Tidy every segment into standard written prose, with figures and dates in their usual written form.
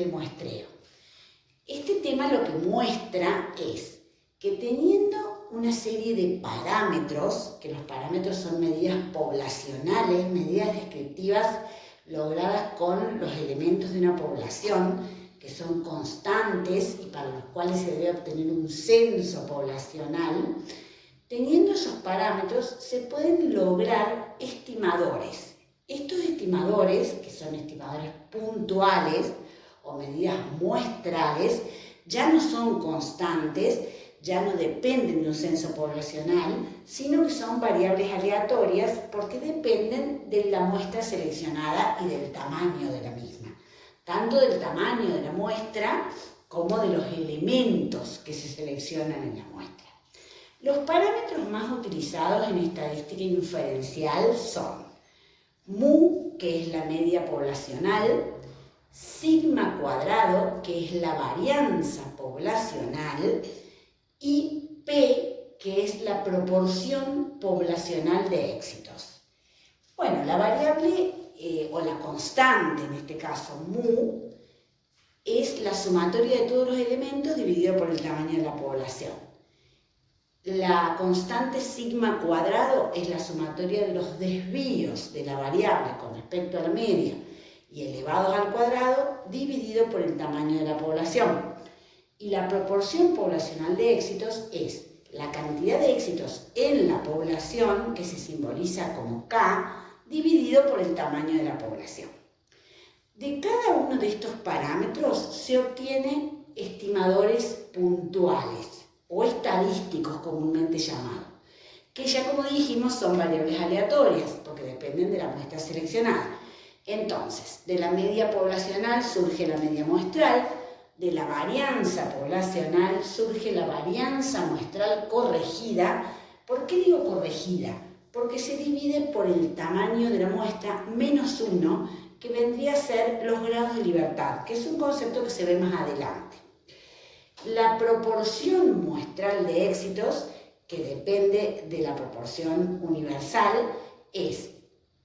del muestreo. Este tema lo que muestra es que teniendo una serie de parámetros, que los parámetros son medidas poblacionales, medidas descriptivas logradas con los elementos de una población, que son constantes y para los cuales se debe obtener un censo poblacional, teniendo esos parámetros se pueden lograr estimadores. Estos estimadores, que son estimadores puntuales o medidas muestrales, ya no son constantes, ya no dependen de un censo poblacional, sino que son variables aleatorias porque dependen de la muestra seleccionada y del tamaño de la misma. Tanto del tamaño de la muestra como de los elementos que se seleccionan en la muestra. Los parámetros más utilizados en estadística inferencial son mu, que es la media poblacional, sigma cuadrado, que es la varianza poblacional, y P, que es la proporción poblacional de éxitos. Bueno, la variable o la constante, en este caso mu, es la sumatoria de todos los elementos dividido por el tamaño de la población. La constante sigma cuadrado es la sumatoria de los desvíos de la variable con respecto a la media y elevados al cuadrado dividido por el tamaño de la población. Y la proporción poblacional de éxitos es la cantidad de éxitos en la población, que se simboliza como K, dividido por el tamaño de la población. De cada uno de estos parámetros se obtienen estimadores puntuales o estadísticos comúnmente llamados, que ya como dijimos son variables aleatorias porque dependen de la muestra seleccionada. Entonces, de la media poblacional surge la media muestral, de la varianza poblacional surge la varianza muestral corregida. ¿Por qué digo corregida? Porque se divide por el tamaño de la muestra menos 1, que vendría a ser los grados de libertad, que es un concepto que se ve más adelante. La proporción muestral de éxitos, que depende de la proporción universal, es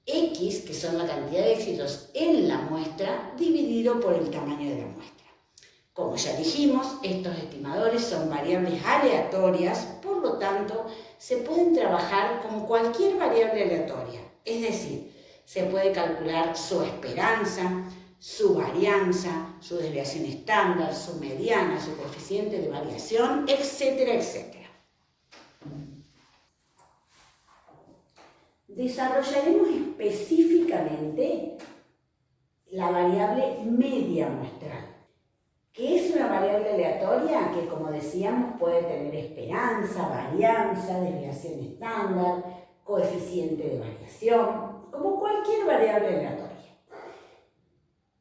X, que son la cantidad de éxitos en la muestra, dividido por el tamaño de la muestra. Como ya dijimos, estos estimadores son variables aleatorias, por lo tanto, se pueden trabajar como cualquier variable aleatoria. Es decir, se puede calcular su esperanza, su varianza, su desviación estándar, su mediana, su coeficiente de variación, etcétera, etcétera. Desarrollaremos específicamente la variable media muestral, que es una variable aleatoria que, como decíamos, puede tener esperanza, varianza, desviación estándar, coeficiente de variación, como cualquier variable aleatoria.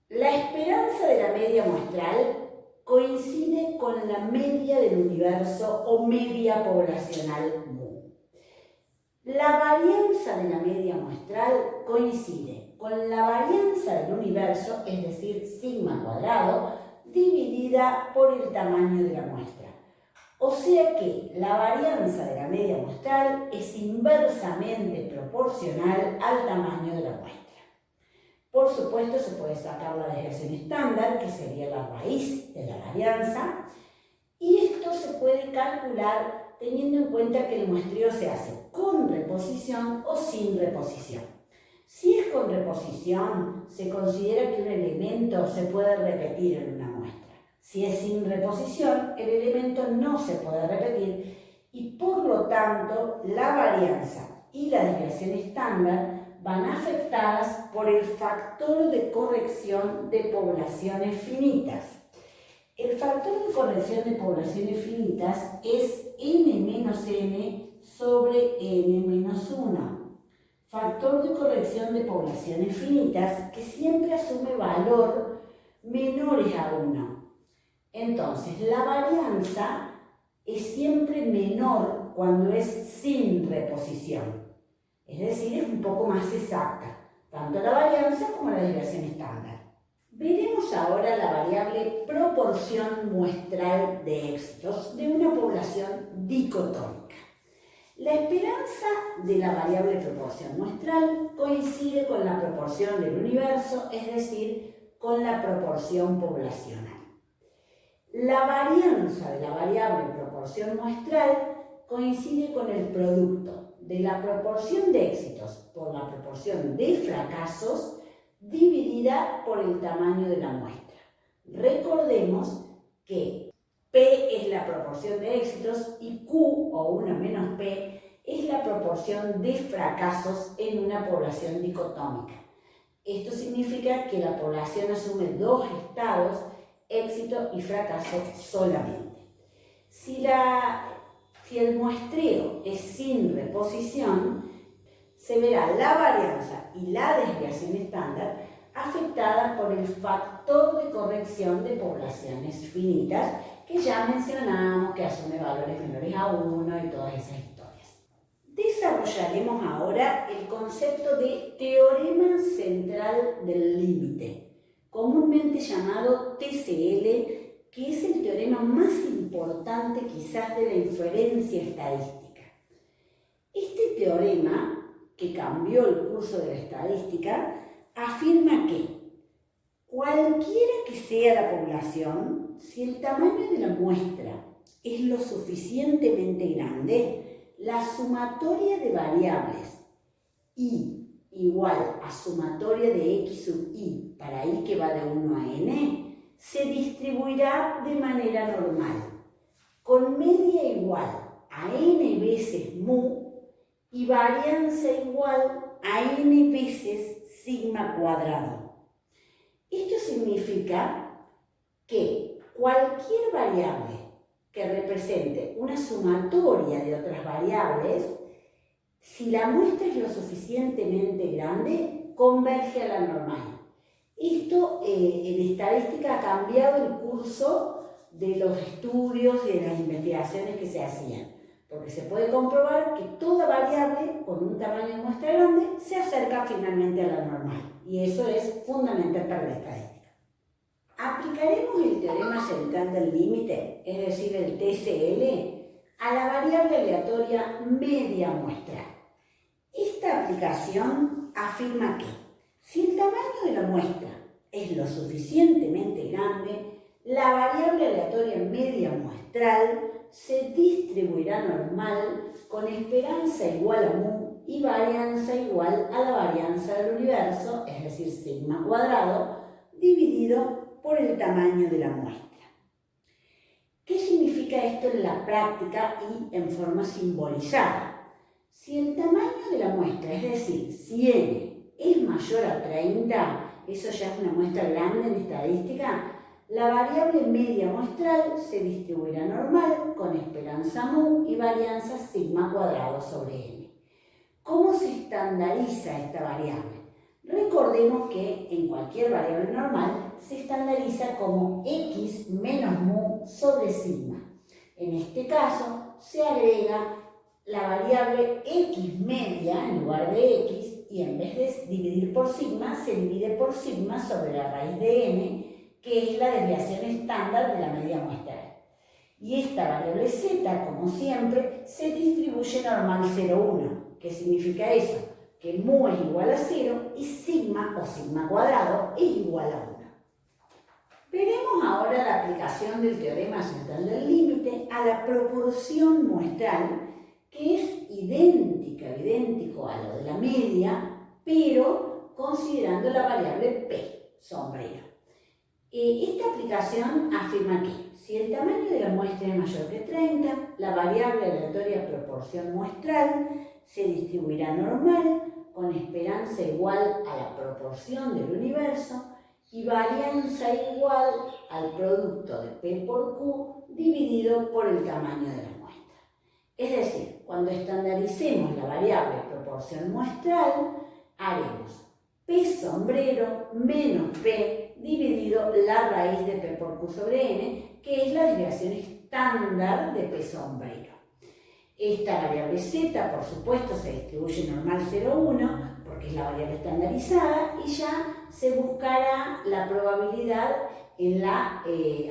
La esperanza de la media muestral coincide con la media del universo o media poblacional mu. La varianza de la media muestral coincide con la varianza del universo, es decir, sigma cuadrado, dividida por el tamaño de la muestra. O sea que la varianza de la media muestral es inversamente proporcional al tamaño de la muestra. Por supuesto, se puede sacar la desviación estándar, que sería la raíz de la varianza, y esto se puede calcular teniendo en cuenta que el muestreo se hace con reposición o sin reposición. Si es con reposición, se considera que un elemento se puede repetir en una muestra. Si es sin reposición, el elemento no se puede repetir y por lo tanto la varianza y la desviación estándar van afectadas por el factor de corrección de poblaciones finitas. El factor de corrección de poblaciones finitas es n-n sobre n-1. Factor de corrección de poblaciones finitas que siempre asume valor menores a 1. Entonces, la varianza es siempre menor cuando es sin reposición. Es decir, es un poco más exacta, tanto la varianza como la desviación estándar. Veremos ahora la variable proporción muestral de éxitos de una población dicotómica. La esperanza de la variable proporción muestral coincide con la proporción del universo, es decir, con la proporción poblacional. La varianza de la variable proporción muestral coincide con el producto de la proporción de éxitos por la proporción de fracasos dividida por el tamaño de la muestra. Recordemos que P es la proporción de éxitos y Q, o 1 menos P, es la proporción de fracasos en una población dicotómica. Esto significa que la población asume dos estados, éxito y fracaso solamente. Si el muestreo es sin reposición, se verá la varianza y la desviación estándar afectada por el factor de corrección de poblaciones finitas que ya mencionamos, que asume valores menores a 1 y todas esas historias. Desarrollaremos ahora el concepto de teorema central del límite, comúnmente llamado TCL, que es el teorema más importante quizás de la inferencia estadística. Este teorema, que cambió el curso de la estadística, afirma que cualquiera que sea la población, si el tamaño de la muestra es lo suficientemente grande, la sumatoria de variables i igual a sumatoria de x sub i para i que va de 1 a n, se distribuirá de manera normal, con media igual a n veces mu y varianza igual a n veces sigma cuadrado. Esto significa que cualquier variable que represente una sumatoria de otras variables, si la muestra es lo suficientemente grande, converge a la normal. Esto en estadística ha cambiado el curso de los estudios y de las investigaciones que se hacían, porque se puede comprobar que toda variable con un tamaño de muestra grande se acerca finalmente a la normal, y eso es fundamental para la estadística. Aplicaremos el teorema central del límite, es decir, el TCL, a la variable aleatoria media muestral. Esta aplicación afirma que si el tamaño de la muestra es lo suficientemente grande, la variable aleatoria media muestral se distribuirá normal con esperanza igual a mu y varianza igual a la varianza del universo, es decir, sigma cuadrado, dividido por el tamaño de la muestra. ¿Qué significa esto en la práctica y en forma simbolizada? Si el tamaño de la muestra, es decir, si n es mayor a 30, eso ya es una muestra grande en estadística, la variable media muestral se distribuirá normal con esperanza mu y varianza sigma cuadrado sobre n. ¿Cómo se estandariza esta variable? Recordemos que en cualquier variable normal se estandariza como x menos mu sobre sigma. En este caso se agrega la variable x media en lugar de x y en vez de dividir por sigma se divide por sigma sobre la raíz de n, que es la desviación estándar de la media muestral. Y esta variable z, como siempre, se distribuye normal 0,1. ¿Qué significa eso? Que mu es igual a 0 y sigma o sigma cuadrado es igual a 1. Veremos ahora la aplicación del teorema central del límite a la proporción muestral, que es idéntico a lo de la media, pero considerando la variable p, sombrero. Esta aplicación afirma que si el tamaño de la muestra es mayor que 30, la variable aleatoria proporción muestral se distribuirá normal con esperanza igual a la proporción del universo y varianza igual al producto de P por Q dividido por el tamaño de la muestra. Es decir, cuando estandaricemos la variable proporción muestral, haremos P sombrero menos P dividido la raíz de P por Q sobre N, que es la desviación estándar de P sombrero. Esta variable z, por supuesto, se distribuye normal 0,1 porque es la variable estandarizada y ya se buscará la probabilidad en la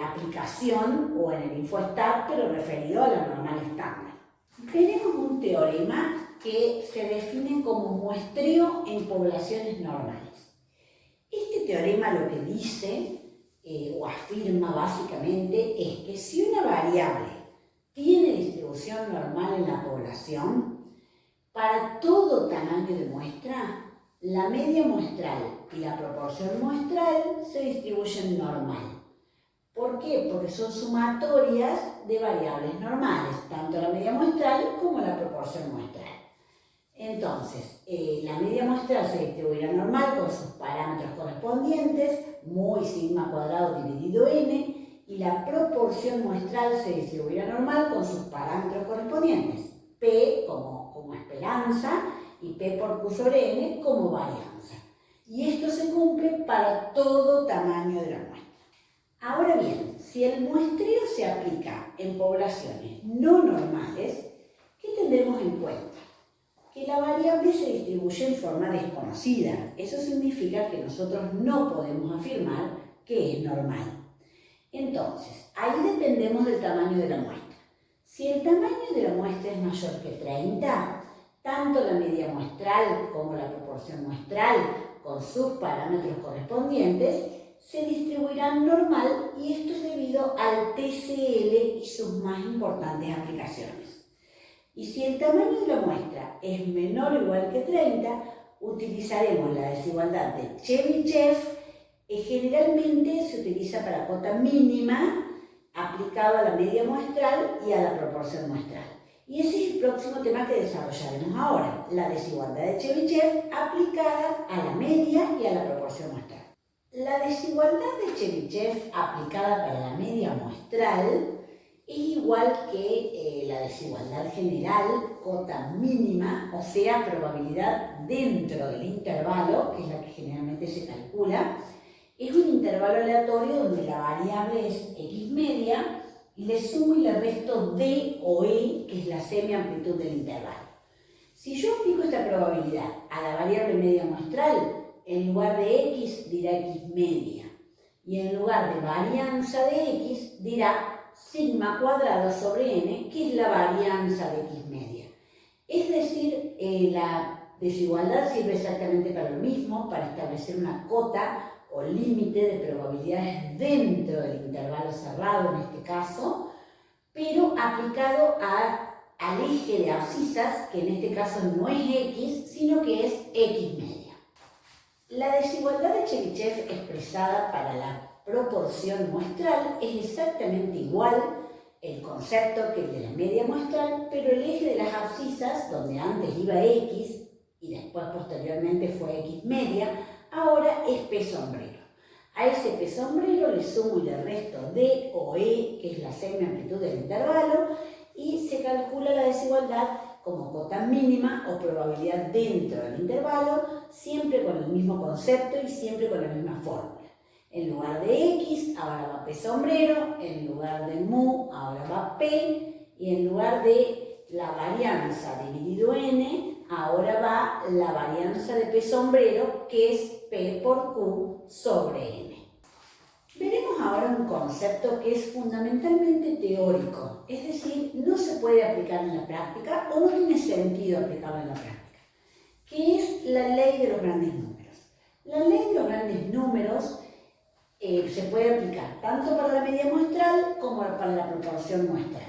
aplicación o en el InfoStat, pero referido a la normal estándar. Tenemos un teorema que se define como muestreo en poblaciones normales. Este teorema lo que dice o afirma básicamente es que si una variable tiene distribución normal en la población, para todo tamaño de muestra, la media muestral y la proporción muestral se distribuyen normal. ¿Por qué? Porque son sumatorias de variables normales, tanto la media muestral como la proporción muestral. Entonces, la media muestral se distribuirá normal con sus parámetros correspondientes, mu y sigma cuadrado dividido n, y la proporción muestral se distribuirá normal con sus parámetros correspondientes, p como esperanza y p por q sobre n como varianza. Y esto se cumple para todo tamaño de la muestra. Ahora bien, si el muestreo se aplica en poblaciones no normales, ¿qué tendremos en cuenta? Que la variable se distribuye en forma desconocida. Eso significa que nosotros no podemos afirmar que es normal. Entonces, ahí dependemos del tamaño de la muestra. Si el tamaño de la muestra es mayor que 30, tanto la media muestral como la proporción muestral, con sus parámetros correspondientes, se distribuirán normal, y esto es debido al TCL y sus más importantes aplicaciones. Y si el tamaño de la muestra es menor o igual que 30, utilizaremos la desigualdad de Chebyshev. Generalmente se utiliza para cota mínima aplicado a la media muestral y a la proporción muestral. Y ese es el próximo tema que desarrollaremos ahora, la desigualdad de Chebyshev aplicada a la media y a la proporción muestral. La desigualdad de Chebyshev aplicada para la media muestral es igual que la desigualdad general, cota mínima, o sea, probabilidad dentro del intervalo, que es la que generalmente se calcula. Es un intervalo aleatorio donde la variable es x media y le sumo y le resto d o e, que es la semiamplitud del intervalo. Si yo aplico esta probabilidad a la variable media muestral, en lugar de x dirá x media, y en lugar de varianza de x dirá sigma cuadrado sobre n, que es la varianza de x media. Es decir, la desigualdad sirve exactamente para lo mismo, para establecer una cota o límite de probabilidades dentro del intervalo cerrado en este caso, pero aplicado al eje de abscisas, que en este caso no es x, sino que es x media. La desigualdad de Chebyshev expresada para la proporción muestral es exactamente igual el concepto que el de la media muestral, pero el eje de las abscisas, donde antes iba x y después posteriormente fue x media, ahora es p sombrero. A ese p sombrero le sumo y le resto d o e, que es la semiamplitud del intervalo, y se calcula la desigualdad como cota mínima o probabilidad dentro del intervalo, siempre con el mismo concepto y siempre con la misma fórmula. En lugar de x, ahora va p sombrero, en lugar de mu, ahora va p, y en lugar de la varianza dividido n, ahora va la varianza de p sombrero, que es p por q sobre n. Veremos ahora un concepto que es fundamentalmente teórico, es decir, no se puede aplicar en la práctica o no tiene sentido aplicarlo en la práctica, que es la ley de los grandes números. La ley de los grandes números se puede aplicar tanto para la media muestral como para la proporción muestral.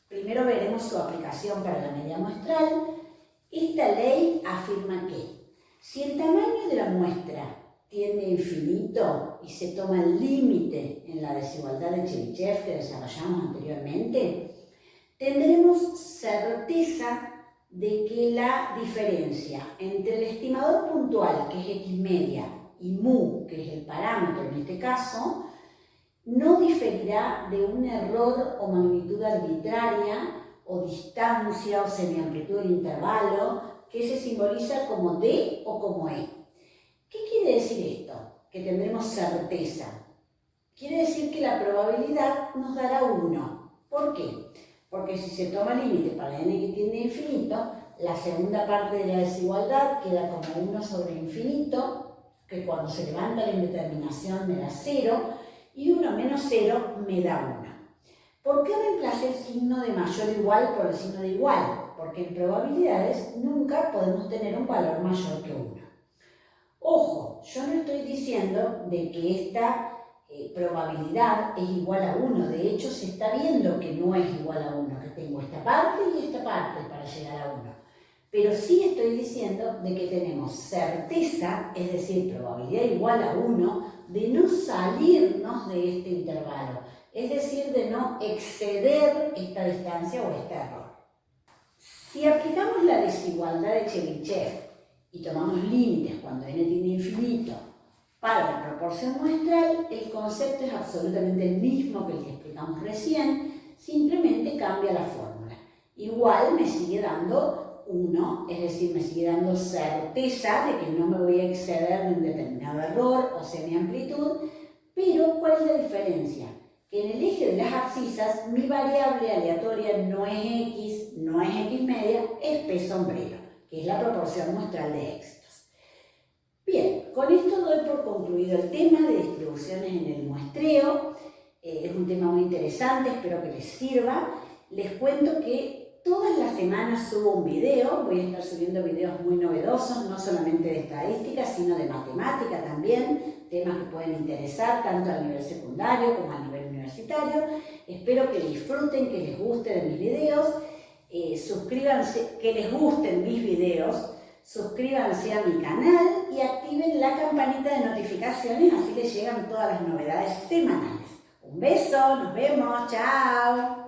Primero veremos su aplicación para la media muestral. Esta ley afirma que si el tamaño de la muestra tiende a infinito y se toma el límite en la desigualdad de Chebyshev que desarrollamos anteriormente, tendremos certeza de que la diferencia entre el estimador puntual, que es x media, y mu, que es el parámetro en este caso, no diferirá de un error o magnitud arbitraria o distancia o semiamplitud del intervalo que se simboliza como d o como e. ¿Qué quiere decir esto? Que tendremos certeza. Quiere decir que la probabilidad nos dará 1. ¿Por qué? Porque si se toma límite para n que tiende a infinito, la segunda parte de la desigualdad queda como 1 sobre infinito, que cuando se levanta la indeterminación me da 0, y 1 menos 0 me da 1. ¿Por qué reemplacé el signo de mayor o igual por el signo de igual? Porque en probabilidades nunca podemos tener un valor mayor que 1. Ojo, yo no estoy diciendo de que esta probabilidad es igual a 1. De hecho, se está viendo que no es igual a 1, que tengo esta parte y esta parte para llegar a 1. Pero sí estoy diciendo de que tenemos certeza, es decir, probabilidad igual a 1, de no salirnos de este intervalo. Es decir, de no exceder esta distancia o este error. Si aplicamos la desigualdad de Chebyshev y tomamos límites cuando n tiende a infinito para la proporción muestral, el concepto es absolutamente el mismo que el que explicamos recién, simplemente cambia la fórmula. Igual me sigue dando 1, es decir, me sigue dando certeza de que no me voy a exceder de un determinado error o semiamplitud, pero ¿cuál es la diferencia? Que en el eje de las abscisas mi variable aleatoria no es x, no es x media, es p sombrero, que es la proporción muestral de éxitos. Bien, con esto doy por concluido el tema de distribuciones en el muestreo. Es un tema muy interesante, espero que les sirva. Les cuento que todas las semanas subo un video, voy a estar subiendo videos muy novedosos, no solamente de estadística, sino de matemática también, temas que pueden interesar tanto a nivel secundario como a nivel universitario. Espero que disfruten, que les guste de mis videos. Suscríbanse, que les gusten mis videos, suscríbanse a mi canal y activen la campanita de notificaciones, así les llegan todas las novedades semanales. Un beso, nos vemos, chao.